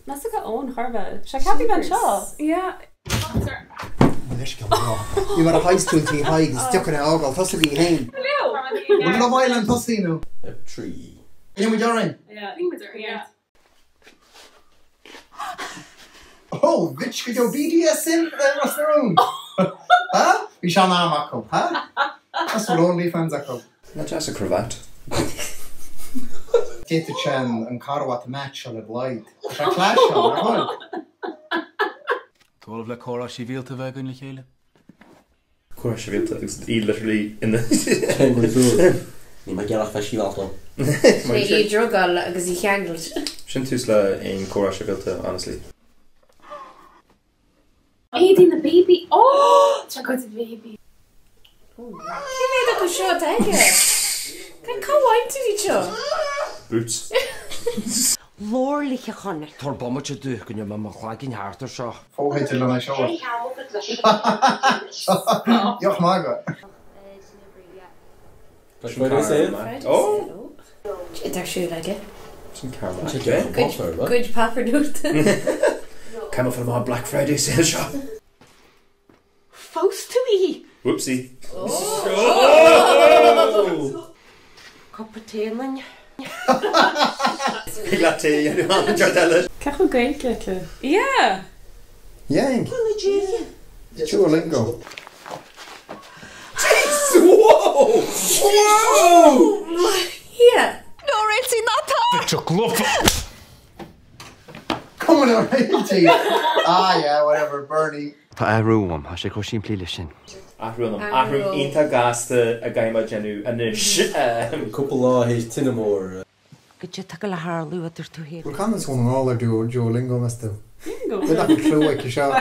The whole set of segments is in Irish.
Mas go ón Harvard. Se Cathy Van Shaw. Yeah. You got a high school team high, stuck in an ogle, Tussily Hain. Hello! Love Island Tussily now. A tree. You know what you're in? Yeah, I think it's yeah. Oh, bitch, could you BDS in what's their own? Huh? We shall not Mako, huh? That's what OnlyFans are called. Not just a cravat. Get the Chen and Caro at the match on the light. It's a clash on, All of the Cora she veiled to Vegan Michaela. Cora she veiled he literally in the. Ní mai gearach fe sí bháltam. Í drogáil agus í cheangailt. Sin tús le in Cora she veiled honestly. Aiding the baby. Oh, check out the baby. Cí méad go seo aige? Can cáhaint í seo? Boots. Lórliche chonne. Tar bommate du gonne ma chlágin hartar seo. Fóhéid til lena seo. Joch mága. Oh! It's actually like it. Some caramel. Good pappernut. Came from our Black Friday sale shop. Faust to me. Whoopsie. Oh! Cup of tea man. Latte, you know, Jardella. Cach gael le. Yeah. Yang. Duolingo. Whoa! Whoa! Yeah. No, it's not that. Chocolate. Come on, already. Ah, yeah, whatever, Bernie. Tá arúam, ha sé go siimplí lei sin. Ahrúm ínta gasta a gaima genu anish. Couple lá héis tinamór. Go dtí take le haar luúidir tú hé. We're kind of going all our Duolingo must have. Bingo. We're not a clue like you shot.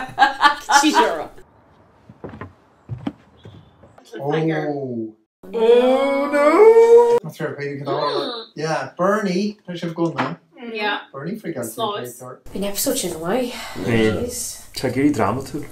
Sure. Oh. Oh no! That's right, waiting for the yeah, Bernie. I should have gone now. Yeah. Bernie freak out. Slice. Been episode in a way. Tá géirí drama tú.